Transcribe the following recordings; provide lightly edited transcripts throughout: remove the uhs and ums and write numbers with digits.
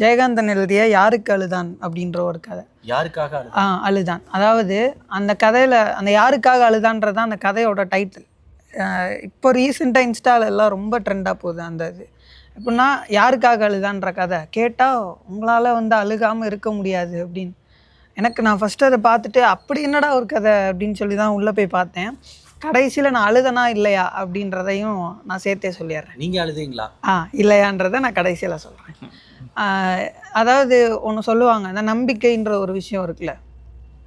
ஜெயகாந்தன் எழுதிய யாருக்கு அழுதான் அப்படின்ற ஒரு கதை. யாருக்காக அழுதான். அதாவது அந்த கதையில் அந்த யாருக்காக அழுதான்றது தான் அந்த கதையோட டைட்டில். இப்போ ரீசெண்டாக இன்ஸ்டால எல்லாம் ரொம்ப ட்ரெண்டாக போகுது அந்த இது. எப்படின்னா யாருக்காக அழுதான்ற கதை கேட்டால் உங்களால் அழுகாமல் இருக்க முடியாது அப்படின்னு. நான் ஃபஸ்ட்டு அதை பார்த்துட்டு அப்படி என்னடா ஒரு கதை அப்படின்னு சொல்லி தான் உள்ளே போய் பார்த்தேன். கடைசியில் நான் அழுதனா இல்லையா அப்படின்றதையும் நான் சேர்த்தே சொல்லிடுறேன். நீங்கள் அழுதுங்களா இல்லையான்றதை நான் கடைசியில் சொல்கிறேன். அதாவது ஒன்று சொல்லுவாங்க, அந்த நம்பிக்கைன்ற ஒரு விஷயம் இருக்குல்ல,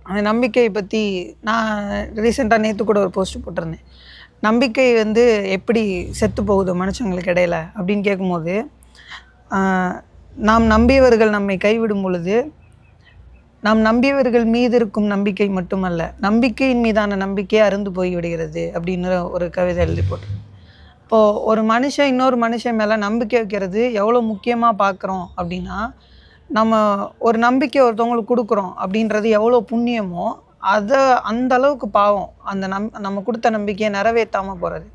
அந்த நம்பிக்கையை பற்றி நான் ரீசெண்டாக நேற்று கூட ஒரு போஸ்ட் போட்டிருந்தேன். நம்பிக்கை எப்படி செத்து போகுது மனுஷங்களுக்கு இடையில அப்படின்னு கேட்கும்போது, நாம் நம்பியவர்கள் நம்மை கைவிடும் பொழுது நாம் நம்பியவர்கள் மீது இருக்கும் நம்பிக்கை மட்டுமல்ல, நம்பிக்கையின் மீதான நம்பிக்கையை அருந்து போய்விடுகிறது அப்படின்னு ஒரு கவிதை எழுதி போட்டு. இப்போது ஒரு மனுஷன் இன்னொரு மனுஷன் மேலே நம்பிக்கை வைக்கிறது எவ்வளோ முக்கியமாக பார்க்குறோம் அப்படின்னா, நம்ம ஒரு நம்பிக்கை ஒருத்தவங்களுக்கு கொடுக்குறோம் அப்படின்றது எவ்வளோ புண்ணியமோ அதை அந்த அளவுக்கு பாவம் அந்த நம்ம கொடுத்த நம்பிக்கையை நிறைவேற்றாமல் போகிறது.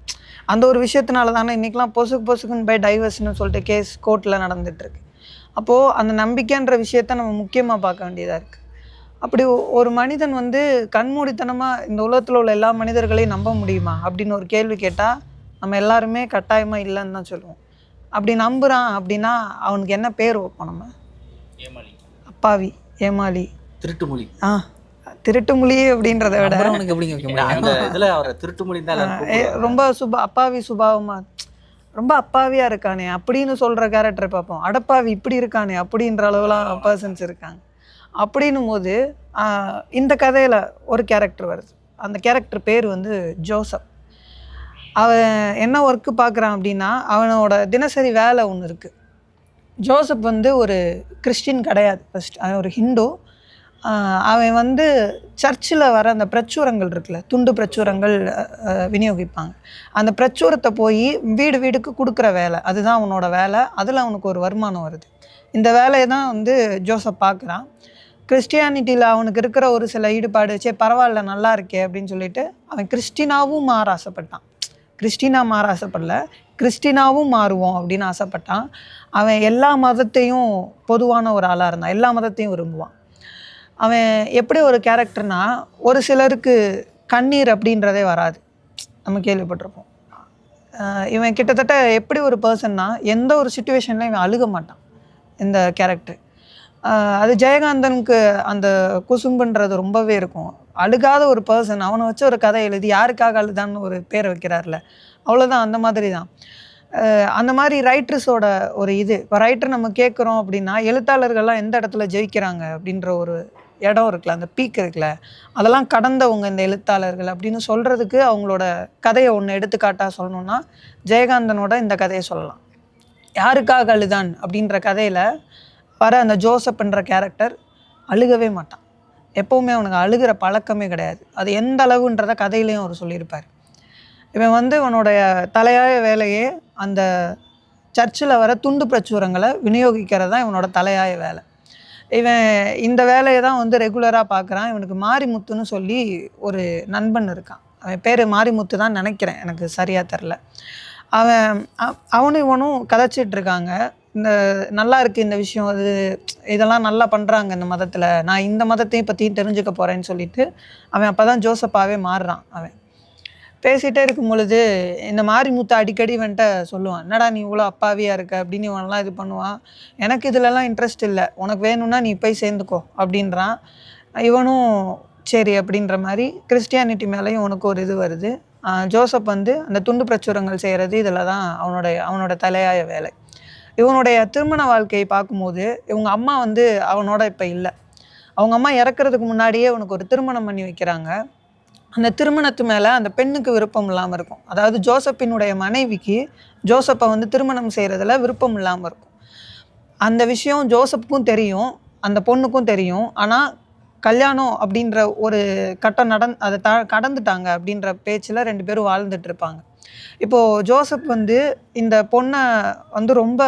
அந்த ஒரு விஷயத்தினால தானே இன்றைக்கெலாம் பொசுக்குன்னு பை டைவர்ஸ்னு சொல்லிட்டு கேஸ் கோர்ட்டில் நடந்துகிட்ருக்கு. அப்போது அந்த நம்பிக்கைன்ற விஷயத்த நம்ம முக்கியமாக பார்க்க வேண்டியதாக இருக்குது. அப்படி ஒரு மனிதன் கண்மூடித்தனமாக இந்த உலகத்தில் உள்ள எல்லா மனிதர்களையும் நம்ப முடியுமா அப்படின்னு ஒரு கேள்வி கேட்டால் நம்ம எல்லாருமே கட்டாயமாக இல்லைன்னு தான் சொல்லுவோம். அப்படி நம்புகிறான் அப்படின்னா அவனுக்கு என்ன பேர் வைப்போம் நம்ம? அப்பாவி, ஏமாளி, திருட்டுமொழி. திருட்டுமொழி அப்படின்றத விட ரொம்ப அப்பாவி சுபாவமா, ரொம்ப அப்பாவியாக இருக்கானே அப்படின்னு சொல்கிற கேரக்டரை பார்ப்போம். அடப்பாவி இப்படி இருக்கானே அப்படின்ற அளவுலாம் பர்சன்ஸ் இருக்காங்க. அப்படின்னும் போது இந்த கதையில் ஒரு கேரக்டர் வருது. அந்த கேரக்டர் பேர் ஜோசப். அவன் என்ன ஒர்க்கு பார்க்குறான் அப்படின்னா, அவனோட தினசரி வேலை ஒன்று இருக்குது. ஜோசப் ஒரு கிறிஸ்டின் கிடையாது. ஃபஸ்ட் அவன் ஒரு ஹிந்து. அவன் சர்ச்சில் வர அந்த பிரச்சுரங்கள் இருக்குல்ல, துண்டு பிரச்சுரங்கள் விநியோகிப்பாங்க. அந்த பிரச்சுரத்தை போய் வீடு வீடுக்கு கொடுக்குற வேலை, அதுதான் அவனோட வேலை. அதில் அவனுக்கு ஒரு வருமானம் வருது. இந்த வேலையை தான் ஜோசப் பார்க்குறான். கிறிஸ்டியானிட்டியில் அவனுக்கு இருக்கிற ஒரு சில ஈடுபாடு, பரவாயில்ல நல்லா இருக்கே அப்படின்னு சொல்லிட்டு அவன் கிறிஸ்டினாவும் மாற ஆசைப்பட்டான். மாற ஆசைப்படல, கிறிஸ்டினாவும் மாறுவோம் அப்படின்னு ஆசைப்பட்டான். அவன் எல்லா மதத்தையும் பொதுவான ஒரு ஆளாக இருந்தான், எல்லா மதத்தையும் விரும்புவான். அவன் எப்படி ஒரு கேரக்டர்னா, ஒரு சிலருக்கு கண்ணீர் அப்படின்றதே வராது, நம்ம கேள்விப்பட்டிருப்போம். இவன் கிட்டத்தட்ட எப்படி ஒரு பர்சன்னா, எந்த ஒரு சுச்சுவேஷன்லையும் இவன் அழுக மாட்டான் இந்த கேரக்டர். அது ஜெயகாந்தனுக்கு அந்த குசும்புன்றது ரொம்பவே இருக்கும். அழுகாத ஒரு பர்சன், அவனை வச்சு ஒரு கதை எழுதி யாருக்காக அழுதான்னு ஒரு பேரை வைக்கிறார்ல, அவ்வளோதான். அந்த மாதிரி தான். அந்த மாதிரி ரைட்டர்ஸோட ஒரு இது. இப்போ ரைட்டர் நம்ம கேட்குறோம் அப்படின்னா, எழுத்தாளர்கள்லாம் எந்த இடத்துல ஜெயிக்கிறாங்க அப்படின்ற ஒரு இடம் இருக்குல்ல, அந்த பீக் இருக்குல்ல, அதெல்லாம் கடந்தவங்க இந்த எழுத்தாளர்கள் அப்படின்னு சொல்கிறதுக்கு அவங்களோட கதையை ஒன்று எடுத்துக்காட்டாக சொல்லணுன்னா ஜெயகாந்தனோட இந்த கதையை சொல்லலாம். யாருக்காக அழுதான் அப்படின்ற கதையில் வர அந்த ஜோசப்ன்ற கேரக்டர் அழுகவே மாட்டான். எப்போவுமே அவனுக்கு அழுகிற பழக்கமே கிடையாது. அது எந்த அளவுன்றதை கதையிலையும் அவர் சொல்லியிருப்பார். இவன் இவனுடைய தலையாய வேலையே அந்த சர்ச்சில் வர துண்டு பிரச்சுரங்களை விநியோகிக்கிறது தான் இவனோட தலையாய வேலை. இவன் இந்த வேலையை தான் ரெகுலராக பார்க்குறான். இவனுக்கு மாரிமுத்துன்னு சொல்லி ஒரு நண்பன் இருக்கான். அவன் பேர் மாரிமுத்து தான் நினைக்கிறேன், எனக்கு சரியாக தெரில. அவனும் இவனும் கதைச்சிட்ருக்காங்க. இந்த நல்லா இருக்குது இந்த விஷயம், அது இதெல்லாம் நல்லா பண்ணுறாங்க இந்த மதத்தில், நான் இந்த மதத்தையும் பற்றியும் தெரிஞ்சுக்க போகிறேன்னு சொல்லிட்டு அவன் அப்போ தான் ஜோசப்பாகவே மாறுறான். அவன் பேசிகிட்டே இருக்கும் பொழுது இந்த மாரிமுத்து அடிக்கடி வந்துட்டு சொல்லுவான், என்னடா நீ இவ்வளோ அப்பாவியாக இருக்க அப்படின்னு இவனெல்லாம் இது பண்ணுவான். எனக்கு இதிலலாம் இன்ட்ரெஸ்ட் இல்லை, உனக்கு வேணும்னா நீ போய் சேர்ந்துக்கோ அப்படின்றான். இவனும் சரி அப்படின்ற மாதிரி கிறிஸ்டியானிட்டி மேலேயும் உனக்கு ஒரு இது வருது. ஜோசப் அந்த துண்டு பிரச்சுரங்கள் செய்கிறது இதில் தான் அவனோட தலையாய வேலை. இவனுடைய திருமண வாழ்க்கையை பார்க்கும்போது இவங்க அம்மா அவனோட இப்போ இல்லை. அவங்க அம்மா இறக்குறதுக்கு முன்னாடியே அவனுக்கு ஒரு திருமணம் பண்ணி வைக்கிறாங்க. அந்த திருமணத்து மேலே அந்த பெண்ணுக்கு விருப்பம் இல்லாமல் இருக்கும். அதாவது ஜோசப்பினுடைய மனைவிக்கு ஜோசப்பை திருமணம் செய்கிறதுல விருப்பம் இல்லாமல் இருக்கும். அந்த விஷயம் ஜோசப்புக்கும் தெரியும், அந்த பொண்ணுக்கும் தெரியும். ஆனால் கல்யாணம் அப்படின்ற ஒரு கட்டம் அதை கடந்துட்டாங்க அப்படின்ற பேச்சில் 2 பேரும் வாழ்ந்துட்டு இருப்பாங்க. இப்போது ஜோசப் இந்த பொண்ணை ரொம்ப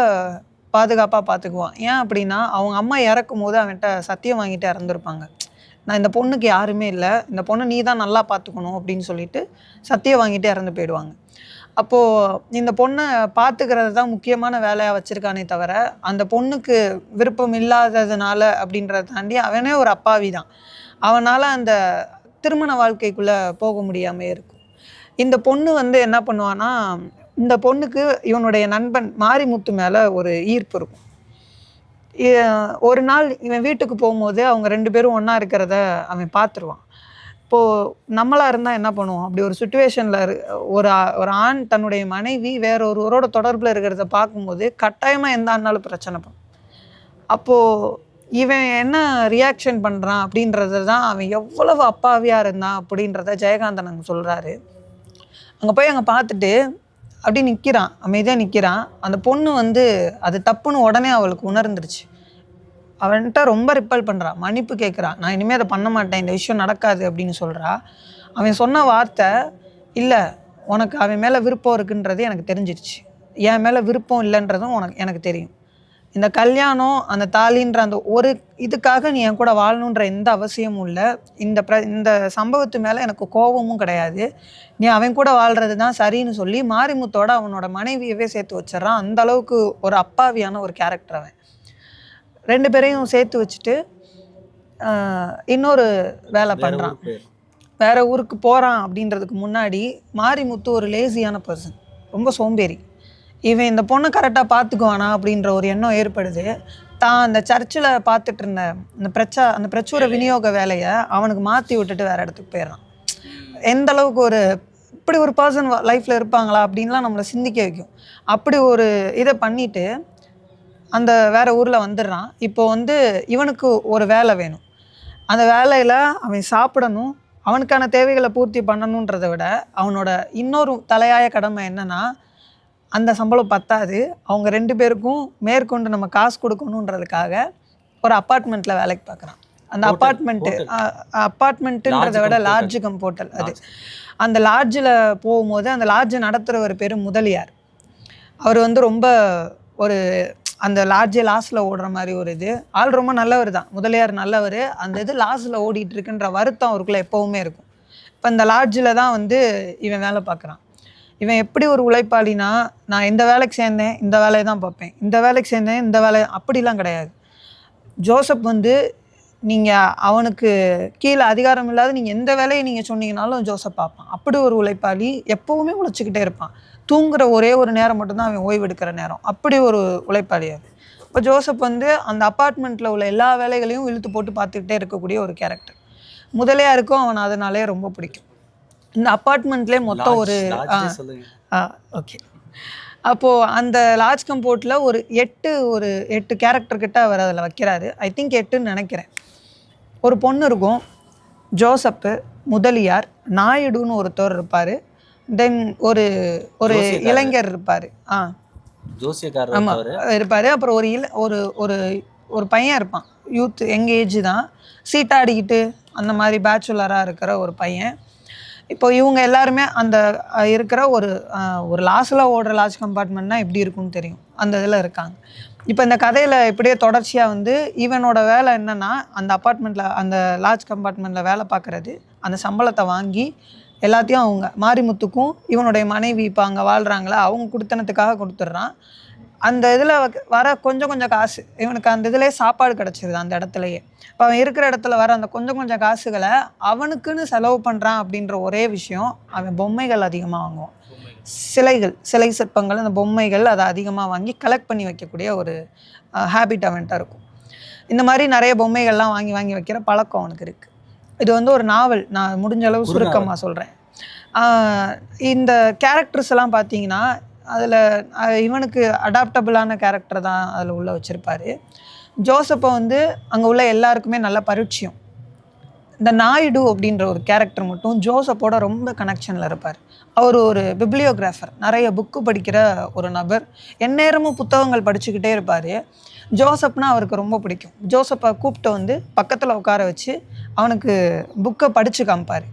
பாதுகாப்பாக பார்த்துக்குவான். ஏன் அப்படின்னா, அவங்க அம்மா இறக்கும் போது அவன்கிட்ட சத்தியம் வாங்கிட்டு இறந்துருப்பாங்க. நான் இந்த பொண்ணுக்கு யாருமே இல்லை, இந்த பொண்ணை நீ தான் நல்லா பார்த்துக்கணும் அப்படின்னு சொல்லிட்டு சத்தியம் வாங்கிட்டு இறந்து போயிடுவாங்க. அப்போது இந்த பொண்ணை பார்த்துக்கிறது தான் முக்கியமான வேலையாக வச்சுருக்கானே தவிர அந்த பொண்ணுக்கு விருப்பம் இல்லாததுனால அப்படின்றத தாண்டி அவனே ஒரு அப்பாவி தான். அவனால் அந்த திருமண வாழ்க்கைக்குள்ளே போக முடியாமல் இருக்கும். இந்த பொண்ணு வந்து என்ன பண்ணுவான்னா, இந்த பொண்ணுக்கு இவனுடைய நண்பன் மாரிமுத்து மேலே ஒரு ஈர்ப்பு இருக்கும். ஒரு நாள் இவன் வீட்டுக்கு போகும்போது அவங்க 2 பேரும் ஒன்றா இருக்கிறத அவன் பார்த்துருவான். இப்போது நம்மளாக இருந்தால் என்ன பண்ணுவோம்? அப்படி ஒரு சுச்சுவேஷனில் ஒரு ஒரு ஆண் தன்னுடைய மனைவி வேற ஒருவரோட தொடர்பில் இருக்கிறத பார்க்கும்போது கட்டாயமாக எந்த ஆனாலும் பிரச்சனை பண்ணும். அப்போது இவன் என்ன ரியாக்ஷன் பண்ணுறான் அப்படின்றது தான் அவன் எவ்வளவு அப்பாவியாக இருந்தான் அப்படின்றத ஜெயகாந்தன் அங்கே சொல்கிறாரு. அங்கே போய் அங்கே பார்த்துட்டு அப்படி நிற்கிறான், அமைதியாக நிற்கிறான். அந்த பொண்ணு வந்து அது தப்புன்னு உடனே அவளுக்கு உணர்ந்துருச்சு. அவன்கிட்ட ரொம்ப ரிப்பல் பண்ணுறான், மன்னிப்பு கேட்குறான், நான் இனிமேல் அதை பண்ண மாட்டேன், இந்த விஷயம் நடக்காது அப்படின்னு சொல்கிறா. அவன் சொன்ன வார்த்தை, இல்லை உனக்கு அவன் மேலே விருப்பம் இருக்குன்றது எனக்கு தெரிஞ்சிருச்சு, என் மேலே விருப்பம் இல்லைன்றதும் எனக்கு தெரியும். இந்த கல்யாணம் அந்த தாலின்ற அந்த ஒரு இதுக்காக நீ என் கூட வாழணுன்ற எந்த அவசியமும் இல்லை. இந்த சம்பவத்து மேலே எனக்கு கோபமும் கிடையாது. நீ அவன் கூட வாழ்கிறது தான் சரின்னு சொல்லி மாரிமுத்தோட அவனோட மனைவியவே சேர்த்து வச்சிடறான். அந்த அளவுக்கு ஒரு அப்பாவியான ஒரு கேரக்டர் அவன். 2 பேரையும் சேர்த்து வச்சுட்டு இன்னொரு வேலை பண்ணுறான். வேற ஊருக்கு போகிறான். அப்படின்றதுக்கு முன்னாடி மாரிமுத்து ஒரு லேசியான பர்சன், ரொம்ப சோம்பேறி. இவன் இந்த பொண்ணை கரெக்டாக பார்த்துக்குவானா அப்படின்ற ஒரு எண்ணம் ஏற்படுது. தான் அந்த சர்ச்சில் பார்த்துட்டு இருந்த அந்த பிரச்சுர விநியோக வேலையை அவனுக்கு மாற்றி விட்டுட்டு வேறு இடத்துக்கு போயிடுறான். எந்த அளவுக்கு இப்படி ஒரு பர்சன் லைஃப்பில் இருப்பாங்களா அப்படின்லாம் நம்மளை சிந்திக்க வைக்கும். அப்படி ஒரு இதை பண்ணிவிட்டு அந்த வேறு ஊரில் வந்துடுறான். இப்போ வந்து இவனுக்கு ஒரு வேலை வேணும். அந்த வேலையில் அவன் சாப்பிடணும், அவனுக்கான தேவைகளை பூர்த்தி பண்ணணுன்றதை விட அவனோட இன்னொரு தலையாய கடமை என்னென்னா, அந்த சம்பளம் பத்தாது, அவங்க 2 பேருக்கும் மேற்கொண்டு நம்ம காசு கொடுக்கணுன்றதுக்காக ஒரு அப்பார்ட்மெண்ட்டில் வேலைக்கு பார்க்குறான். அந்த அப்பார்ட்மெண்ட்டுன்றதை விட லாட்ஜ் கம் ஹோட்டல் அது. அந்த லாட்ஜில் போகும்போது அந்த லாட்ஜை நடத்துகிறவர் பேர் முதலியார். அவர் வந்து ரொம்ப ஒரு அந்த லாட்ஜே லாஸில் ஓடுற மாதிரி ஒரு இது. ஆள் ரொம்ப நல்லவர் தான், முதலியார் நல்லவர். அந்த இது லாஸில் ஓடிட்டு இருக்குன்ற வருத்தம் அவருக்குள்ளே எப்போவுமே இருக்கும். இப்போ இந்த லாட்ஜில் தான் வந்து இவன் வேலை பார்க்குறான். இவன் எப்படி ஒரு உழைப்பாளினா, நான் இந்த வேலைக்கு சேர்ந்தேன் இந்த வேலையை தான் பார்ப்பேன், இந்த வேலைக்கு சேர்ந்தேன் இந்த வேலை, அப்படிலாம் கிடையாது. ஜோசப் வந்து நீங்கள் அவனுக்கு கீழே அதிகாரம் இல்லாத நீங்கள் எந்த வேலையை நீங்கள் சொன்னீங்கனாலும் ஜோசப் பார்ப்பான். அப்படி ஒரு உழைப்பாளி, எப்போவுமே உழைச்சிக்கிட்டே இருப்பான். தூங்குற ஒரே ஒரு நேரம் மட்டும்தான் அவன் ஓய்வு எடுக்கிற நேரம். அப்படி ஒரு உழைப்பாளி அது. இப்போ ஜோசப் வந்து அந்த அப்பார்ட்மெண்ட்டில் உள்ள எல்லா வேலைகளையும் இழுத்து போட்டு பார்த்துக்கிட்டே இருக்கக்கூடிய ஒரு கேரக்டர். முதலியாருக்கும் அவன் அதனாலே ரொம்ப பிடிக்கும். இந்த அப்பார்ட்மெண்ட்லேயே மொத்தம் ஓகே. அப்போது அந்த லாட்ஜ் கம்போர்ட்டில் ஒரு 8 கேரக்டர் கிட்ட அவர் அதில் வைக்கிறாரு. ஐ திங்க் 8ன்னு நினைக்கிறேன். ஒரு பொண்ணு இருக்கும், ஜோசப்பு, முதலியார், நாயுடுன்னு ஒருத்தர் இருப்பார், தென் ஒரு இளைஞர் இருப்பார், ஆமாம் இருப்பார். அப்புறம் ஒரு பையன் இருப்பான், யூத் யங் ஏஜ் தான், சீட்டாடிக்கிட்டு அந்த மாதிரி பேச்சுலராக இருக்கிற ஒரு பையன். இப்போ இவங்க எல்லாருமே அந்த இருக்கிற ஒரு லாஸில் ஓடுற லாட்ஜ் கம்பார்ட்மெண்ட்னா எப்படி இருக்குன்னு தெரியும், அந்த இதில் இருக்காங்க. இப்போ இந்த கதையில் இப்படியே தொடர்ச்சியாக வந்து இவனோட வேலை என்னென்னா, அந்த அப்பார்ட்மெண்ட்டில் அந்த லாட்ஜ் கம்பார்ட்மெண்ட்டில் வேலை பார்க்குறது, அந்த சம்பளத்தை வாங்கி எல்லாத்தையும் அவங்க மாரிமுத்துக்கும் இவனுடைய மனைவி இப்போ அங்கே வாழ்கிறாங்களா அவங்க கொடுத்தனத்துக்காக கொடுத்துட்றான். அந்த இதில் வர கொஞ்சம் காசு, இவனுக்கு அந்த இதிலே சாப்பாடு கிடச்சிருது அந்த இடத்துலையே. இப்போ அவன் இருக்கிற இடத்துல வர அந்த கொஞ்சம் காசுகளை அவனுக்குன்னு செலவு பண்ணுறான். அப்படின்ற ஒரே விஷயம், அவன் பொம்மைகள் அதிகமாக வாங்குவான், சிலை சிற்பங்கள், அந்த பொம்மைகள் அதை அதிகமாக வாங்கி கலெக்ட் பண்ணி வைக்கக்கூடிய ஒரு ஹேபிட் அவன்கிட்ட இருக்கும். இந்த மாதிரி நிறைய பொம்மைகள்லாம் வாங்கி வைக்கிற பழக்கம் அவனுக்கு இருக்குது. இது வந்து ஒரு நாவல், நான் முடிஞ்ச அளவு சுருக்கமாக சொல்கிறேன். இந்த கேரக்டர்ஸ் எல்லாம் பார்த்தீங்கன்னா அதில் இவனுக்கு அடாப்டபுளான கேரக்டர் தான் அதில் உள்ள வச்சுருப்பார். ஜோசப்பை வந்து அங்கே உள்ள எல்லாருக்குமே நல்ல பரிச்சயம். இந்த நாயுடு அப்படின்ற ஒரு கேரக்டர் மட்டும் ஜோசப்போட ரொம்ப கனெக்ஷனில் இருப்பார். அவர் ஒரு பிப்ளியோகிராஃபர், நிறைய புக்கு படிக்கிற ஒரு நபர், எந்நேரமும் புத்தகங்கள் படிச்சுக்கிட்டே இருப்பார். ஜோசப்னா அவருக்கு ரொம்ப பிடிக்கும். ஜோசப்பை கூப்பிட்டு வந்து பக்கத்தில் உட்கார வச்சு அவனுக்கு புக்கை படித்து காமிப்பார்.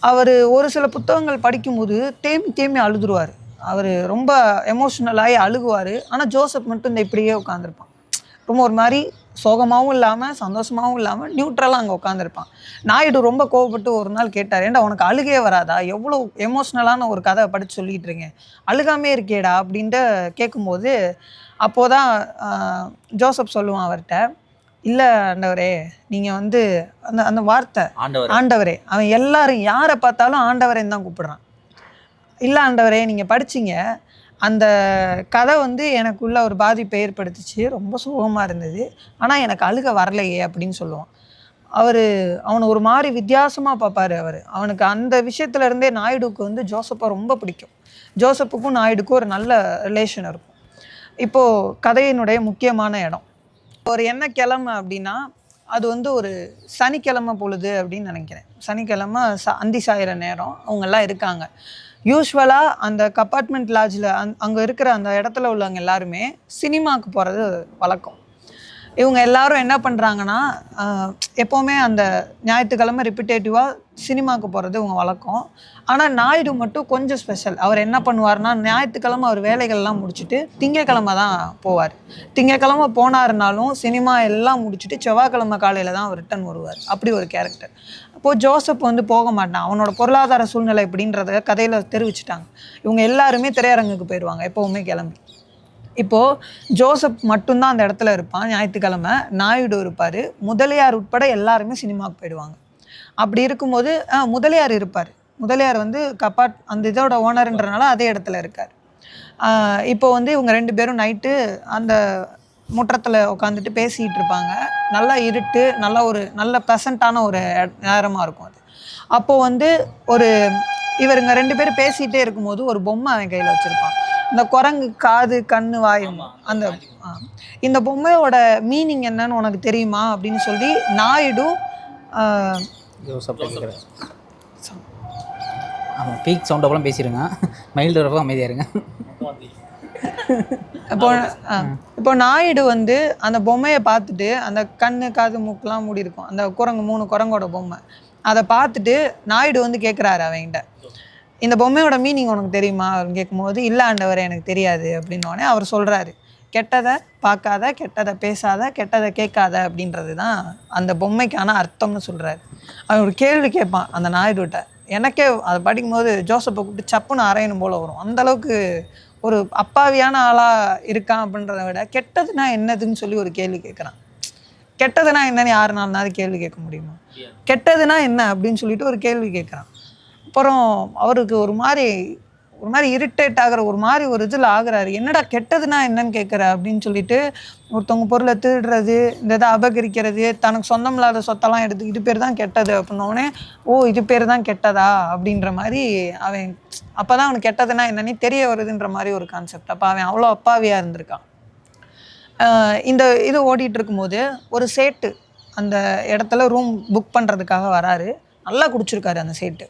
அவர் ஒரு சில புத்தகங்கள் படிக்கும்போது தேம்பி அழுதுருவார். அவர் ரொம்ப எமோஷ்னலாகி அழுகுவார். ஆனால் ஜோசப் மட்டும் இந்த இப்படியே உட்காந்துருப்பான், ரொம்ப ஒரு மாதிரி சோகமாகவும் இல்லாமல் சந்தோஷமாகவும் இல்லாமல் நியூட்ரலாக அங்கே உட்காந்துருப்பான். நாயுடு ரொம்ப கோவப்பட்டு ஒரு நாள் கேட்டார், ஏன்டா உனக்கு அழுகையே வராதா, எவ்வளோ எமோஷ்னலான ஒரு கதை படித்து சொல்லிகிட்டு இருக்கேன், அழுகாமே இருக்கேடா அப்படின்ட்டு கேட்கும்போது அப்போதான் ஜோசப் சொல்லுவான் அவர்கிட்ட, இல்லை ஆண்டவரே நீங்கள் வந்து அந்த அந்த வார்த்தை ஆண்டவரே, அவன் எல்லாரும் யாரை பார்த்தாலும் ஆண்டவரேன்னு தான் கூப்பிடுறான். இல்லை ஆண்டவரே நீங்கள் படிச்சிங்க, அந்த கதை வந்து எனக்குள்ள ஒரு பாதிப்பை ஏற்படுத்துச்சு, ரொம்ப சோகமாக இருந்தது, ஆனால் எனக்கு அழுக வரலையே அப்படின்னு சொல்லுவான். அவனை ஒரு மாதிரி வித்தியாசமாக பார்ப்பார் அவனுக்கு அந்த விஷயத்துலேருந்தே நாயுடுக்கு வந்து ஜோசப்பை ரொம்ப பிடிக்கும். ஜோசப்புக்கும் நாயுடுக்கும் ஒரு நல்ல ரிலேஷன் இருக்கும். இப்போது கதையினுடைய முக்கியமான இடம் ஒரு என்ன கிழமை அப்படின்னா, அது வந்து ஒரு சனிக்கிழமை பொழுது அப்படின்னு நினைக்கிறேன். சனிக்கிழமை அந்தி சாயிற நேரம் அவங்கெல்லாம் இருக்காங்க. யூஸ்வலாக அந்த கம்பார்ட்மெண்ட் லாட்ஜில் அங்கே இருக்கிற அந்த இடத்துல உள்ளவங்க எல்லாருமே சினிமாவுக்கு போகிறது வழக்கம். இவங்க எல்லாரும் என்ன பண்ணுறாங்கன்னா, எப்போவுமே அந்த ஞாயிற்றுக்கிழமை ரிப்பிட்டேட்டிவாக சினிமாவுக்கு போகிறது இவங்க வழக்கம். ஆனால் நாயுடு மட்டும் கொஞ்சம் ஸ்பெஷல். அவர் என்ன பண்ணுவார்னா, ஞாயிற்றுக்கிழமை அவர் வேலைகள்லாம் முடிச்சுட்டு திங்கக்கிழமை தான் போவார். திங்கக்கிழமை போனாருனாலும் சினிமா எல்லாம் முடிச்சுட்டு செவ்வாய்க்கிழமை காலையில் தான் அவர் ரிட்டன் வருவார். அப்படி ஒரு கேரக்டர். அப்போது ஜோசப் வந்து போக மாட்டான். அவனோட பொருளாதார சூழ்நிலை எப்படின்றத கதையில் தெரிவிச்சிட்டாங்க. இவங்க எல்லாருமே திரையரங்குக்கு போயிடுவாங்க எப்போவுமே கிளம்பி. இப்போது ஜோசப் மட்டும்தான் அந்த இடத்துல இருப்பான். ஞாயிற்றுக்கிழமை நாயுடு இருப்பார். முதலியார் உட்பட எல்லாருமே சினிமாவுக்கு போயிடுவாங்க. அப்படி இருக்கும்போது முதலியார் இருப்பார். முதலியார் வந்து அந்த இதோட ஓனருன்றனால அதே இடத்துல இருக்கார். இப்போ வந்து இவங்க 2 பேரும் நைட்டு அந்த முற்றத்தில் உட்காந்துட்டு பேசிகிட்டு இருப்பாங்க. நல்லா இருட்டு, நல்ல ப்ளசண்ட்டான ஒரு நேரமாக இருக்கும் அது. அப்போது வந்து இவருங்க 2 பேரும் பேசிகிட்டே இருக்கும்போது ஒரு பொம்மை அவன் கையில் வச்சுருப்பான். இந்த குரங்கு காது கண்ணு வாயும் அந்த இந்த பொம்மையோட மீனிங் என்னன்னு உனக்கு தெரியுமா அப்படின்னு சொல்லி நாயுடு பீக் சவுண்ட் அப்பெல்லாம் பேசிடுங்க, மைல்டு வரப்போ அமைதியாக இருங்க. இப்போ நாயுடு வந்து அந்த பொம்மையை பார்த்துட்டு, அந்த கண்ணு காது மூக்கெலாம் மூடி இருக்கும், அந்த 3 குரங்கோட பொம்மை, அதை பார்த்துட்டு நாயுடு வந்து கேட்குறாரு அவன்கிட்ட, இந்த பொம்மையோட மீனிங் உனக்கு தெரியுமா அப்படின்னு கேட்கும்போது, இல்லை ஆண்டவரே எனக்கு தெரியாது அப்படின்னோடனே அவர் சொல்கிறாரு, கெட்டதை பார்க்காத, கெட்டதை பேசாத, கெட்டதை கேட்காத அப்படின்றது தான் அந்த பொம்மைக்கான அர்த்தம்னு சொல்கிறாரு. அவன் ஒரு கேள்வி கேட்பான் அந்த நாயுடுகிட்ட. எனக்கே அதை படிக்கும்போது ஜோசப்பை கூப்பிட்டு சப்புன்னு அரையணும் போல் வரும். அந்தளவுக்கு ஒரு அப்பாவியான ஆளாக இருக்கான் அப்படின்றத விட, கெட்டதுன்னா என்னதுன்னு சொல்லி ஒரு கேள்வி கேட்குறான். கெட்டதுன்னா என்னன்னு யாருனாலும் கேள்வி கேட்க முடியுமா? கெட்டதுன்னா என்ன அப்படின்னு சொல்லிட்டு ஒரு கேள்வி கேட்குறான். அப்புறம் அவருக்கு ஒரு மாதிரி இரிட்டேட் ஆகிற ஒரு இதில் ஆகுறாரு. என்னடா கெட்டதுன்னா என்னன்னு கேட்குற அப்படின்னு சொல்லிட்டு, ஒருத்தவங்க பொருளை திருடுறது, இந்த இதை அபகரிக்கிறது, தனக்கு சொந்தம் இல்லாத சொத்தெல்லாம் எடுத்து இது பேர் தான் கெட்டது அப்படின்னோடனே, ஓ இது பேர் தான் கெட்டதா அப்படின்ற மாதிரி அவன் அப்போ தான் அவனுக்கு கெட்டதுன்னா என்னன்னு தெரிய வருதுன்ற மாதிரி ஒரு கான்செப்ட். அப்போ அவன் அவ்வளோ அப்பாவியாக இருந்திருக்கான். இது ஓடிட்டு இருக்கும்போது ஒரு சேட்டு அந்த இடத்துல ரூம் புக் பண்ணுறதுக்காக வராரு. நல்லா குடிச்சிருக்காரு அந்த சேட்டு.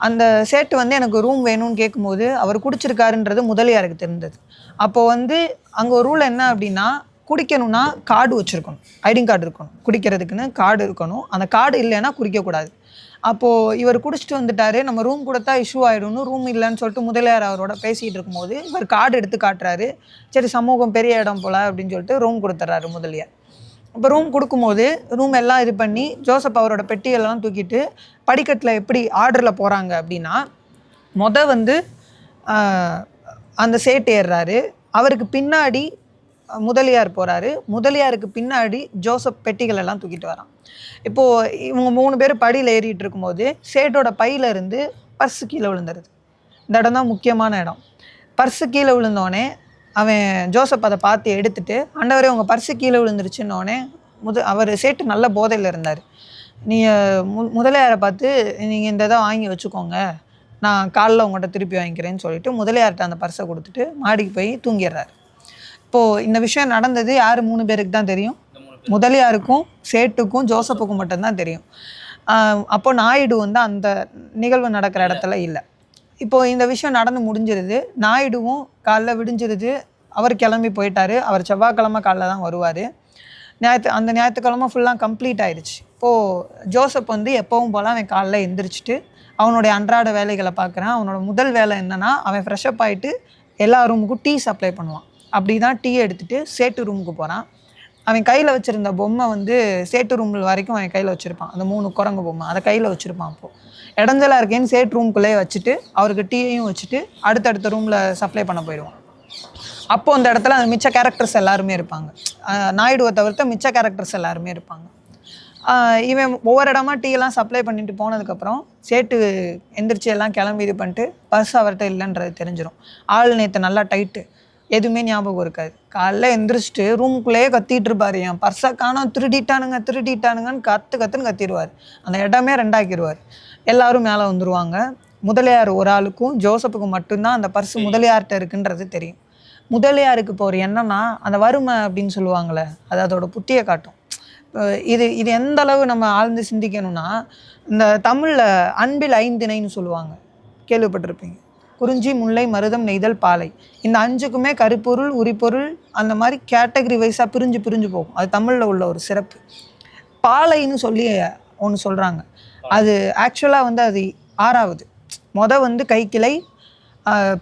அந்த சேட்டு வந்து எனக்கு ரூம் வேணும்னு கேட்கும்போது அவர் குடிச்சிருக்காருன்றது முதலியாருக்கு தெரிந்தது. அப்போது வந்து அங்கே ஒரு ரூல் என்ன அப்படின்னா, குடிக்கணும்னா கார்டு வச்சுருக்கணும், ஐடிங் கார்டு இருக்கணும், குடிக்கிறதுக்குன்னு கார்டு இருக்கணும். அந்த கார்டு இல்லைன்னா குடிக்கக்கூடாது. அப்போது இவர் குடிச்சிட்டு வந்துட்டார், நம்ம ரூம் கொடுத்தா இஷ்யூ ஆகிடும்னு ரூம் இல்லைன்னு சொல்லிட்டு முதலியார் அவரோட பேசிகிட்டு இருக்கும்போது இவர் கார்டு எடுத்து காட்டுறாரு. சரி சமூகம் பெரிய இடம் போல் அப்படின்னு சொல்லிட்டு ரூம் கொடுத்துட்றாரு முதலியார். இப்போ ரூம் கொடுக்கும்போது ரூம் எல்லாம் இது பண்ணி ஜோசப் அவரோட பெட்டியெல்லாம் தூக்கிட்டு படிக்கட்டில் எப்படி ஆர்டரில் போகிறாங்க அப்படின்னா, வந்து அந்த சேட்டு ஏறுறாரு, அவருக்கு பின்னாடி முதலியார் போகிறாரு, முதலியாருக்கு பின்னாடி ஜோசப் பெட்டிகள் எல்லாம் தூக்கிட்டு வரான். இப்போது இவங்க 3 பேர் படியில் ஏறிட்டு இருக்கும்போது சேட்டோட பையில இருந்து பர்ஸு கீழே விழுந்துருது. இந்த இடம் தான் முக்கியமான இடம். பர்ஸு கீழே விழுந்தோடனே அவன் ஜோசப் அதை பார்த்து எடுத்துட்டு, ஆண்டவரே உங்கள் பர்ஸு கீழே விழுந்துருச்சுன்னோடனே அவர் சேட்டு நல்ல போதையில் இருந்தார். நீங்கள் முதலியாரை பார்த்து நீங்கள் இந்த இதை வாங்கி வச்சுக்கோங்க, நான் காலைல உங்கள்கிட்ட திருப்பி வாங்கிக்கிறேன்னு சொல்லிட்டு முதலியார்கிட்ட அந்த பர்ஸை கொடுத்துட்டு மாடிக்கு போய் தூங்கிடுறாரு. இப்போது இந்த விஷயம் நடந்தது யார் 3 பேருக்கு தான் தெரியும்? முதலியாருக்கும் சேட்டுக்கும் ஜோசப்புக்கும் மட்டும்தான் தெரியும். அப்போது நாயுடு வந்து அந்த நிகழ்வு நடக்கிற இடத்துல இல்லை. இப்போது இந்த விஷயம் நடந்து முடிஞ்சிருது. நாயுடுவும் காலைல விடிஞ்சிருது, அவர் கிளம்பி போயிட்டார். அவர் செவ்வாய்க்கிழமை காலைல தான் வருவார். அந்த ஞாயிற்றுக்கிழமை ஃபுல்லாக கம்ப்ளீட் ஆயிடுச்சு. இப்போது ஜோசப் வந்து எப்பவும் போல் அவன் காலைல எந்திரிச்சிட்டு அவனுடைய அன்றாட வேலைகளை பார்க்குறான். அவனோட முதல் வேலை என்னென்னா, அவன் ஃப்ரெஷ்அப் ஆகிட்டு எல்லா ரூமுக்கும் டீ சப்ளை பண்ணுவான். அப்படி தான் டீ எடுத்துகிட்டு சேட்டு ரூமுக்கு போகிறான். அவன் கையில் வச்சுருந்த பொம்மை வந்து சேட்டு ரூமில் வரைக்கும் அவன் கையில் வச்சுருப்பான். அந்த 3 குரங்கு பொம்மை அதை கையில் வச்சுருப்பான். அப்போது இடைஞ்சலாக இருக்கேன்னு சேட்டு ரூம்குள்ளேயே வச்சுட்டு அவருக்கு டீயையும் வச்சுட்டு அடுத்தடுத்த ரூமில் சப்ளை பண்ண போயிடுவான். அப்போது அந்த இடத்துல அந்த மிச்ச கேரக்டர்ஸ் எல்லாருமே இருப்பாங்க. நாயுடுவை தவிர்த்த மிச்ச கேரக்டர்ஸ் எல்லாருமே இருப்பாங்க. இவன் ஒவ்வொரு இடமா டீயெல்லாம் சப்ளை பண்ணிட்டு போனதுக்கப்புறம் சேட்டு எந்திரிச்சு எல்லாம் கிளம்பி இது பண்ணிட்டு பர்ஸ் அவர்கிட்ட இல்லைன்றது தெரிஞ்சிடும். ஆள் நேற்று நல்லா டைட்டு, எதுவுமே ஞாபகம் இருக்காது. காலைல எந்திரிச்சிட்டு ரூமுக்குள்ளேயே கத்திட்டு இருப்பார், என் பர்ஸை காணோம், திருடிட்டானுங்கன்னு கத்துன்னு கத்திடுவார். அந்த இடமே ரெண்டாக்கிடுவார். எல்லாரும் மேலே வந்துடுவாங்க. முதலியார் ஒரு ஆளுக்கும் ஜோசப்புக்கும் மட்டும்தான் அந்த பர்ஸ் முதலியார்கிட்ட இருக்குன்றது தெரியும். முதலியாருக்கு இப்போ ஒரு என்னன்னா அந்த வறுமை அப்படின்னு சொல்லுவாங்களே, அது அதோட புத்தியை காட்டும். இது எந்த அளவு நம்ம ஆழ்ந்து சிந்திக்கணும்னா, இந்த தமிழில் அன்பில் 5 திணைன்னு சொல்லுவாங்க, கேள்விப்பட்டிருப்பீங்க. குறிஞ்சி, முல்லை, மருதம், நெய்தல், பாலை. இந்த 5க்குமே கருப்பொருள், உரிப்பொருள் அந்த மாதிரி கேட்டகரி வைஸாக பிரிஞ்சு போகும். அது தமிழில் உள்ள ஒரு சிறப்பு. பாலைன்னு சொல்லி ஒன்று சொல்கிறாங்க. அது ஆக்சுவலாக வந்து அது 6வது. வந்து கைக்கிளை,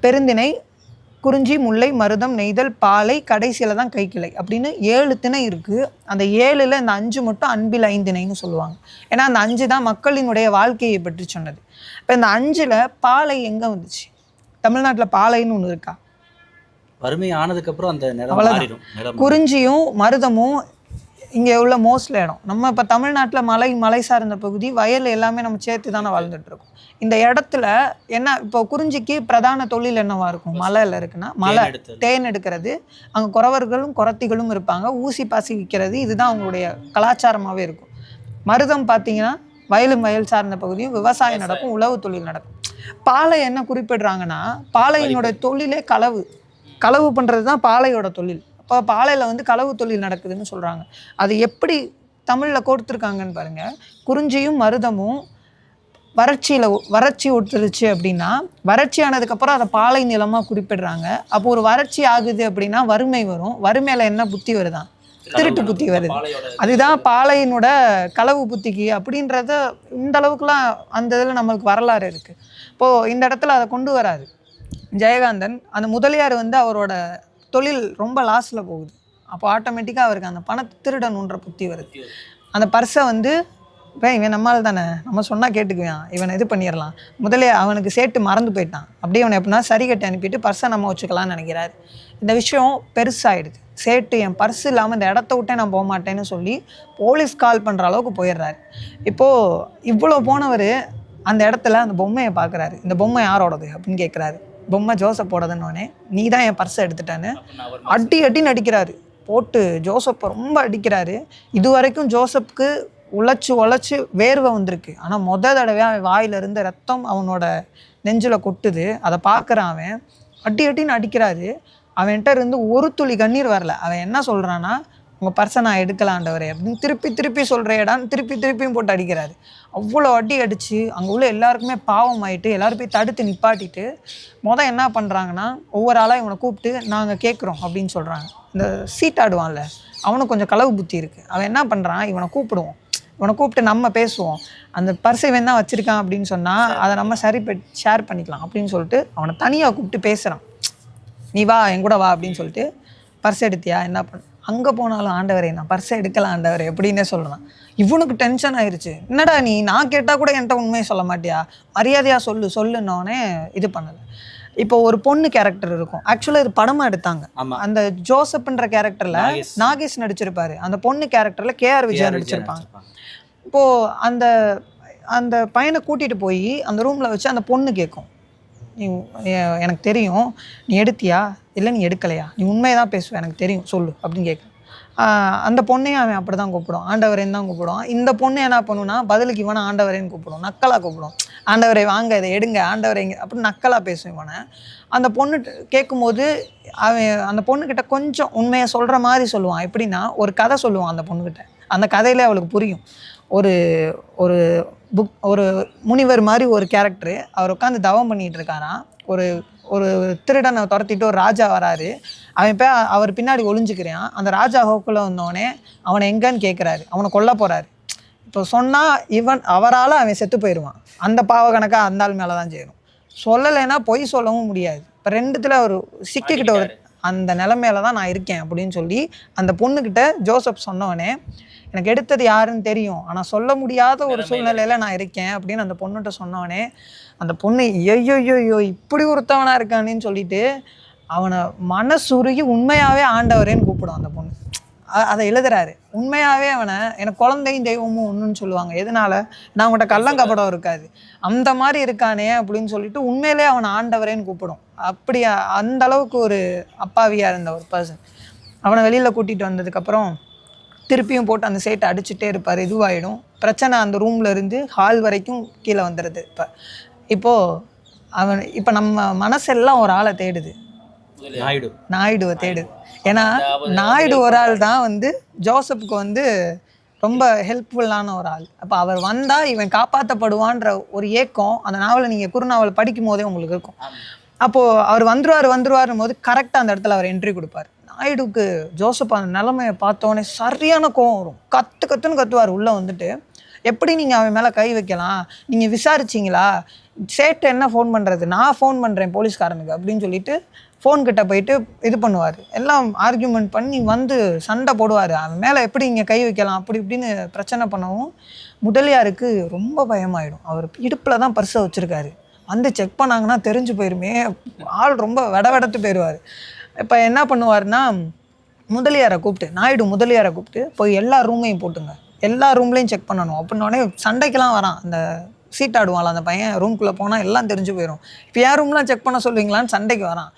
பெருந்திணை, குறிஞ்சி, முல்லை, மருதம், நெய்தல், பாலை, கடைசியில் தான் கைக்கிளை அப்படின்னு 7 திணை இருக்குது. அந்த 7ல் இந்த 5 மட்டும் அன்பில் 5 திணைன்னு சொல்லுவாங்க. ஏன்னா அந்த 5 தான் மக்களினுடைய வாழ்க்கையை பற்றி சொன்னது. இப்போ இந்த 5ல் பாலை எங்கே வந்துச்சு? தமிழ்நாட்டில் பாலைன்னு ஒன்று இருக்கா? வறுமை ஆனதுக்கப்புறம் அந்த நிலம். குறிஞ்சியும் மருதமும் இங்கே உள்ள மோஸ்ட்ல இடம். நம்ம இப்போ தமிழ்நாட்டில் மலை சார்ந்த பகுதி, வயல் எல்லாமே நம்ம சேர்த்து தானே வாழ்ந்துட்டுருக்கோம். இந்த இடத்துல என்ன, இப்போ குறிஞ்சிக்கு பிரதான தொழில் என்னவா இருக்கும்? மலையில் இருக்குன்னா மலை தேன் எடுக்கிறது, அங்கே குறவர்களும் குறத்திகளும் இருப்பாங்க, ஊசி பாசி விற்கிறது, இதுதான் அவங்களுடைய கலாச்சாரமாகவே இருக்கும். மருதம் பார்த்தீங்கன்னா வயல் சார்ந்த பகுதியும் விவசாயம் நடக்கும், உழவு தொழில் நடக்கும். பாலை என்ன குறிப்பிடுறாங்கன்னா, பாலையினோட தொழிலே களவு பண்ணுறது தான் பாலையோட தொழில். அப்போ பாலையில் வந்து களவு தொழில் நடக்குதுன்னு சொல்கிறாங்க. அது எப்படி தமிழில் கொடுத்துருக்காங்கன்னு பாருங்கள். குறிஞ்சியும் மருதமும் வறட்சி விட்டுருச்சு அப்படின்னா, வறட்சி ஆனதுக்கப்புறம் அதை பாலை நிலமாக குறிப்பிடுறாங்க. அப்போ ஒரு வறட்சி ஆகுது அப்படின்னா வறுமை வரும். வறுமையில் என்ன புத்தி வருதான்? திருட்டு புத்தி வருது. அதுதான் பாலையினோட களவு புத்திக்கு அப்படின்றத இந்த அளவுக்குலாம் அந்த இதில் நம்மளுக்கு வரலாறு இருக்குது. இப்போது இந்த இடத்துல அதை கொண்டு வராது ஜெயகாந்தன். அந்த முதலியார் வந்து அவரோட தொழில் ரொம்ப லாஸில் போகுது. அப்போ ஆட்டோமேட்டிக்காக அவருக்கு அந்த பணத்தை திருடணுன்ற புத்தி வருது. அந்த பர்ஸை வந்து இப்போ இவன் நம்மால் தானே, நம்ம சொன்னால் கேட்டுக்குவான், இவனை இது பண்ணிடலாம். அவனுக்கு சேட்டு மறந்து போயிட்டான். அப்படியே அவனை எப்படின்னா சரி கட்டி அனுப்பிட்டு பர்ஸை நம்ம வச்சுக்கலான்னு நினைக்கிறாரு. இந்த விஷயம் பெருசாகிடுது. சேட்டு என் பர்ஸ் இல்லாமல் இந்த இடத்த விட்டே நான் போக மாட்டேன்னு சொல்லி போலீஸ் கால் பண்ணுற அளவுக்கு போயிடுறாரு. இப்போது இவ்வளோ போனவர் அந்த இடத்துல அந்த பொம்மையை பார்க்குறாரு. இந்த பொம்மை யாரோடது அப்படின்னு கேட்குறாரு. பொம்மை ஜோசப்போடதுன்னொடனே, நீ தான் என் பர்ஸை எடுத்துட்டான்னு அடின்னு அடிக்கிறாரு. போட்டு ஜோசப்பை ரொம்ப அடிக்கிறாரு. இது வரைக்கும் ஜோசப்புக்கு உழைச்சி வேர்வை வந்திருக்கு. ஆனால் தடவையாக அவன் வாயிலிருந்து ரத்தம் அவனோட நெஞ்சில் கொட்டுது. அதை பார்க்குறான். அவன் அடின்னு அடிக்கிறாரு. அவன்கிட்ட இருந்து ஒரு துளி கண்ணீர் வரல. அவன் என்ன சொல்கிறான்னா, உங்கள் பர்ஸை நான் எடுக்கலாண்டவரே அப்படின்னு திருப்பி சொல்கிற இடம் திருப்பியும் போட்டு அடிக்கிறாரு. அவ்வளோ அடித்து அங்கே உள்ள எல்லாருக்குமே பாவம் ஆகிட்டு எல்லாரும் போய் தடுத்து நிப்பாட்டிட்டு என்ன பண்ணுறாங்கன்னா, ஒவ்வொரு ஆளாக இவனை கூப்பிட்டு நாங்கள் கேட்குறோம் அப்படின்னு சொல்கிறாங்க. இந்த சீட்டாடுவான்ல, அவனுக்கு கொஞ்சம் களவு புத்தி இருக்குது. அவன் என்ன பண்ணுறான், இவனை கூப்பிட்டு நம்ம பேசுவோம், அந்த பர்ஸை இவன் தான் வச்சுருக்கான் அப்படின்னு சொன்னால் அதை நம்ம ஷேர் பண்ணிக்கலாம் அப்படின்னு சொல்லிட்டு அவனை தனியாக கூப்பிட்டு பேசுகிறான். நீ வா, என் கூட வா அப்படின்னு சொல்லிட்டு, பர்ஸ் எடுத்தியா, என்ன பண்ண, அங்கே போனாலும் ஆண்டவரே நான் பர்ஸை எடுக்கலாம் ஆண்டவரே அப்படின்னே சொல்கிறான். இவனுக்கு டென்ஷன் ஆயிடுச்சு. என்னடா நீ, நான் கேட்டால் கூட என்கிட்ட உண்மையை சொல்ல மாட்டியா, மரியாதையாக சொல்லுன்னொன்னே இது பண்ணலை. இப்போ ஒரு பொண்ணு கேரக்டர் இருக்கும். ஆக்சுவலாக இது படமாக எடுத்தாங்க. அந்த ஜோசப்ன்ற கேரக்டரில் நாகேஷ் நடிச்சிருப்பாரு. அந்த பொண்ணு கேரக்டரில் KR விஜயா நடிச்சிருப்பாங்க. இப்போது அந்த பையனை கூட்டிகிட்டு போய் அந்த ரூமில் வச்சு அந்த பொண்ணு கேட்கும், நீ எனக்கு தெரியும், நீ எடுத்தியா, இல்லை நீ எடுக்கலையா, நீ உண்மையை தான் பேசுவேன், எனக்கு தெரியும், சொல்லு அப்படின்னு கேட்குறேன். அந்த பொண்ணையும் அவன் அப்படி தான் கூப்பிடுவான், ஆண்டவரேன்னு தான் கூப்பிடுவான். இந்த பொண்ணு என்ன பண்ணுன்னா, பதிலுக்கு இவனை ஆண்டவரேன்னு கூப்பிடுவோம், நக்கலாக கூப்பிடுவோம். ஆண்டவரை வாங்க, இதை எடுங்க, ஆண்டவரைங்க அப்படின்னு நக்கலாக பேசுவேன் இவனை. அந்த பொண்ணு கேட்கும்போது அவன் அந்த பொண்ணுக்கிட்ட கொஞ்சம் உண்மையை சொல்கிற மாதிரி சொல்லுவான். எப்படின்னா, ஒரு கதை சொல்லுவான் அந்த பொண்ணுக்கிட்ட. அந்த கதையிலே அவளுக்கு புரியும். ஒரு முனிவர் மாதிரி ஒரு கேரக்டரு, அவர் உட்காந்து தவம் பண்ணிகிட்டு இருக்காராம். ஒரு திருடனை துரத்திட்டு ஒரு ராஜா வராரு. அவன் போய் அவர் பின்னாடி ஒளிஞ்சுக்கிறான். அந்த ராஜா ஹோக்குள்ள வந்தோடனே அவனை எங்கன்னு கேட்குறாரு. அவனை கொல்ல போகிறாரு. இப்போ சொன்னால் அவரால் அவன் செத்து போயிடுவான். அந்த பாவ கணக்காக அந்த ஆள் மேலே தான் செய்யணும். சொல்லலைன்னா பொய் சொல்லவும் முடியாது. இப்போ ரெண்டுத்தில் அவர் சிக்கிக்கிட்ட ஒரு அந்த நிலைமையில தான் நான் இருக்கேன் அப்படின்னு சொல்லி அந்த பொண்ணுக்கிட்ட ஜோசப் சொன்னவனே, எனக்கு எடுத்தது யாருன்னு தெரியும், ஆனால் சொல்ல முடியாத ஒரு சூழ்நிலையில் நான் இருக்கேன் அப்படின்னு அந்த பொண்ணுகிட்ட சொன்னவனே, அந்த பொண்ணு ஐயோ இப்படி ஒருத்தவனாக இருக்கானேன்னு சொல்லிட்டு அவனை மனசுருகி உண்மையாகவே ஆண்டவரேன்னு கூப்பிடும் அந்த பொண்ணு. அதை எழுதுறாரு. உண்மையாகவே அவனை எனக்கு குழந்தையும் தெய்வமும் ஒன்றுன்னு சொல்லுவாங்க. எதனால? நான் அவங்கள்ட்ட கள்ளங்கப்படம் இருக்காது, அந்த மாதிரி இருக்கானே அப்படின்னு சொல்லிட்டு உண்மையிலே அவனை ஆண்டவரேன்னு கூப்பிடும். அப்படி அந்த அளவுக்கு ஒரு அப்பாவியாக இருந்த ஒரு பர்சன். அவனை வெளியில் கூட்டிகிட்டு வந்ததுக்கப்புறம் திருப்பியும் போட்டு அந்த சேட்டை அடிச்சுட்டே இருப்பார். இதுவாகிடும் பிரச்சனை. அந்த ரூமில் இருந்து ஹால் வரைக்கும் கீழே வந்துடுது. இப்போ நம்ம மனசெல்லாம் ஒரு ஆளை தேடுது, நாயுடுவை தேடுது. ஏன்னா நாயுடு ஒரு ஆள் தான் வந்து ஜோசப்புக்கு வந்து ரொம்ப ஹெல்ப்ஃபுல்லான ஒரு ஆள். அப்போ அவர் வந்தால் இவன் காப்பாற்றப்படுவான்ற ஒரு ஏக்கம் அந்த நாவலை நீங்கள் குறுநாவல் படிக்கும் போதே உங்களுக்கு இருக்கும். அப்போது அவர் வந்துருவாரும் போது கரெக்டாக அந்த இடத்துல அவர் என்ட்ரி கொடுப்பார். நாயுடுக்கு ஜோசப் அந்த நிலைமையை பார்த்தோன்னே சரியான கோவம் வரும். கத்துன்னு கத்துவார் உள்ளே வந்துட்டு. எப்படி நீங்கள் அவன் மேலே கை வைக்கலாம், நீங்கள் விசாரிச்சிங்களா, சேட்டை என்ன ஃபோன் பண்ணுறது, நான் ஃபோன் பண்ணுறேன் போலீஸ்காரனுக்கு அப்படின்னு சொல்லிட்டு ஃபோன்கிட்ட போயிட்டு இது பண்ணுவார். எல்லாம் ஆர்கியூமெண்ட் பண்ணி வந்து சண்டை போடுவார். அவன் மேலே எப்படி இங்கே கை வைக்கலாம் அப்படி இப்படின்னு பிரச்சனை பண்ணவும் முதலியாருக்கு ரொம்ப பயமாயிடும். அவர் இடுப்பில் தான் பர்ஸை வச்சுருக்காரு. வந்து செக் பண்ணாங்கன்னா தெரிஞ்சு போயிருமே, ஆள் ரொம்ப வெடவெடத்து போயிடுவார். இப்போ என்ன பண்ணுவார்னா, நாயுடு முதலியாரை கூப்பிட்டு போய் எல்லா ரூமையும் போட்டுங்க, எல்லா ரூம்லேயும் செக் பண்ணணும் அப்படின்னோடனே சண்டைக்கெல்லாம் வரான். அந்த சீட்டாடுவான்ல அந்த பையன், ரூம்குள்ளே போனால் எல்லாம் தெரிஞ்சு போயிடும். இப்போ என் ரூம்லாம் செக் பண்ண சொல்லுவீங்களான்னு சண்டைக்கு வரான்.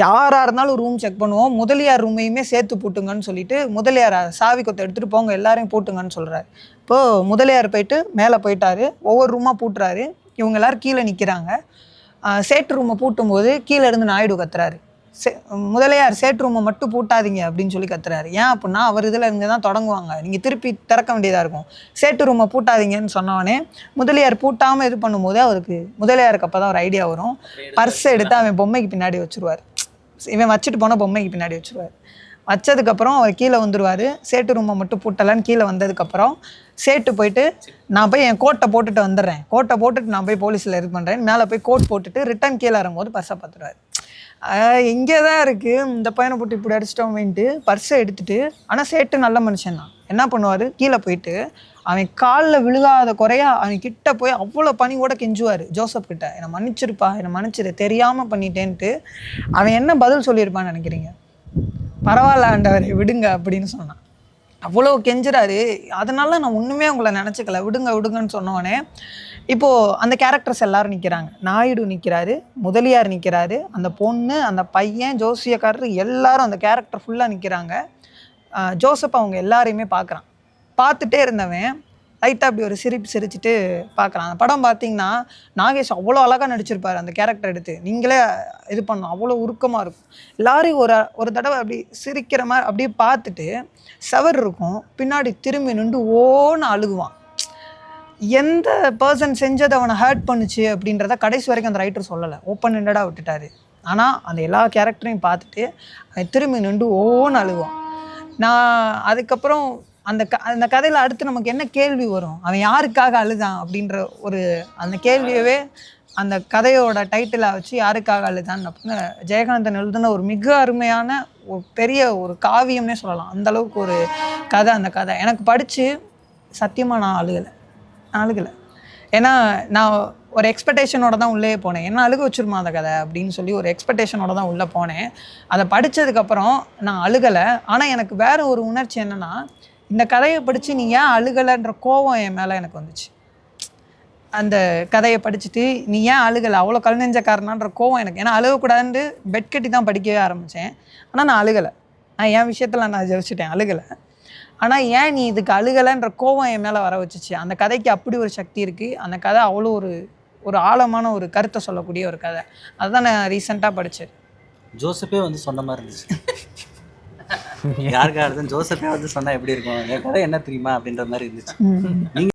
யாராக இருந்தாலும் ரூம் செக் பண்ணுவோம், முதலியார் ரூமையுமே சேர்த்து போட்டுங்கன்னு சொல்லிட்டு முதலியார் சாவி கொத்தை எடுத்துகிட்டு போங்க எல்லாரையும் போட்டுங்கன்னு சொல்கிறாரு. இப்போது முதலியார் போயிட்டு மேலே போயிட்டாரு, ஒவ்வொரு ரூமாக பூட்டுறாரு. இவங்க எல்லோரும் கீழே நிற்கிறாங்க. சேட்டு ரூமை பூட்டும்போது கீழே இருந்து நாயுடு கத்துறாரு. முதலியார் சேட்டு ரூமை மட்டும் பூட்டாதீங்க அப்படின்னு சொல்லி கத்துறாரு. ஏன் அப்படின்னா அவர் இதில் இருந்து தான் தொடங்குவாங்க, நீங்கள் திருப்பி திறக்க வேண்டியதாக இருக்கும். சேட்டு ரூமை பூட்டாதீங்கன்னு சொன்னவனே முதலியார் பூட்டாமல் இது பண்ணும்போது முதலியாருக்கு அப்போ தான் ஒரு ஐடியா வரும். பர்ஸை எடுத்து அவன் பொம்மைக்கு பின்னாடி வச்சுருவார். இவன் வச்சுட்டு போனால் பொம்மைக்கு பின்னாடி வச்சுருவார். வச்சதுக்கப்புறம் அவர் கீழே வந்துடுவார். சேட்டு ரூமை மட்டும் பூட்டலான்னு கீழே வந்ததுக்கப்புறம் சேட்டு போயிட்டு நான் போய் என் கோட்டை போட்டுட்டு வந்துடுறேன், கோட்டை போட்டுட்டு நான் போய் போலீஸில் இது பண்ணுறேன், மேலே போய் கோட் போட்டுட்டு ரிட்டன் கீழே இறங்கும்போது பர்ஸை பார்த்துருவார். இங்கே தான் இருக்குது, இந்த பையனை போட்டு இப்படி அடிச்சிட்டோமேன்ட்டு பர்ஸை எடுத்துகிட்டு. ஆனால் சேட்டு நல்ல மனுஷன் தான். என்ன பண்ணுவார், கீழே போயிட்டு அவன் காலில் விழுகாத குறையா அவன் கிட்ட போய் அவ்வளோ பணியோட கெஞ்சுவார் ஜோசப் கிட்ட, என்னை மன்னிச்சிருப்பா, என்னை மன்னிச்சிரு, தெரியாமல் பண்ணிட்டேன்ட்டு. அவன் என்ன பதில் சொல்லியிருப்பான்னு நினைக்கிறீங்க? பரவாயில்ல ஆண்டவரை விடுங்க அப்படின்னு சொன்னான். அவ்வளோ கெஞ்சுறாரு. அதனால நான் ஒன்றுமே உங்களை நினச்சிக்கல, விடுங்கன்னு சொன்னோடனே இப்போது அந்த கேரக்டர்ஸ் எல்லோரும் நிற்கிறாங்க. நாயுடு நிற்கிறாரு, முதலியார் நிற்கிறாரு, அந்த பொண்ணு, அந்த பையன், ஜோசியக்காரர் எல்லாரும் அந்த கேரக்டர் ஃபுல்லாக நிற்கிறாங்க. ஜோசப் அவங்க எல்லாரையுமே பார்க்குறான். பார்த்துட்டே இருந்தவன் லைட்டாக அப்படி ஒரு சிரிச்சுட்டு பார்க்குறான். அந்த படம் பார்த்தீங்கன்னா நாகேஷ் அவ்வளோ அழகாக நடிச்சிருப்பார். அந்த கேரக்டர் எடுத்து நீங்களே இது பண்ணணும், அவ்வளோ உருக்கமாக இருக்கும். எல்லாரையும் ஒரு தடவை அப்படி சிரிக்கிற மாதிரி அப்படியே பார்த்துட்டு செவர் இருக்கும் பின்னாடி திரும்பி நின்று ஓன்னு அழுகுவான். எந்த பர்சன் செஞ்சது அவனை ஹர்ட் பண்ணுச்சு அப்படின்றத கடைசி வரைக்கும் அந்த ரைட்டர் சொல்லலை, ஓப்பன் ஹெண்டடாக விட்டுட்டாரு. ஆனால் அந்த எல்லா கேரக்டரையும் பார்த்துட்டு அவன் திரும்பி நின்று ஓன்னு அழுகுவான். நான் அதுக்கப்புறம் அந்த கதையில் அடுத்து நமக்கு என்ன கேள்வி வரும், அவன் யாருக்காக அழுதான் அப்படின்ற ஒரு அந்த கேள்வியவே அந்த கதையோட டைட்டிலாக வச்சு யாருக்காக அழுதான் அப்படின்னு ஜெயகாந்தன் எழுதுன ஒரு மிக அருமையான ஒரு பெரிய ஒரு காவியம்னே சொல்லலாம். அந்தளவுக்கு ஒரு கதை. அந்த கதை எனக்கு படித்து சத்தியமாக நான் அழுகலை. ஏன்னா நான் ஒரு எக்ஸ்பெக்டேஷனோட தான் உள்ளே போனேன், என்ன அழுக வச்சுருமா அந்த கதை அப்படின்னு சொல்லி ஒரு எக்ஸ்பெக்டேஷனோட தான் உள்ளே போனேன். அதை படித்ததுக்கப்புறம் நான் அழுகலை. ஆனால் எனக்கு வேறு ஒரு உணர்ச்சி என்னென்னா, இந்த கதையை படித்து நீ ஏன் அழுகலைன்ற கோவம் என் மேலே எனக்கு வந்துச்சு. அந்த கதையை படிச்சுட்டு நீ ஏன் அழுகலை, அவ்வளோ கல் நெஞ்சக்காரனான்ற கோவம் எனக்கு. ஏன்னா அழுகக்கூடாதுன்னு பெட் கட்டி தான் படிக்கவே ஆரம்பித்தேன். ஆனால் நான் அழுகலை. நான் என் விஷயத்தில் நான் ஜெயிச்சிட்டேன், அழுகலை. ஆனால் ஏன் நீ இதுக்கு அழுகலைன்ற கோவம் என் மேலே வர வச்சுச்சு. அந்த கதைக்கு அப்படி ஒரு சக்தி இருக்குது. அந்த கதை அவ்வளோ ஒரு ஆழமான ஒரு கருத்தை சொல்லக்கூடிய ஒரு கதை. அதுதான் நான் ரீசெண்டாக படித்தேன். ஜோசப்பே வந்து சொன்ன மாதிரி இருந்துச்சு. யாருக்காக ஜோசப்பே வந்து சொன்னால் எப்படி இருக்கும், என் கதை என்ன தெரியுமா அப்படின்ற மாதிரி இருந்துச்சு.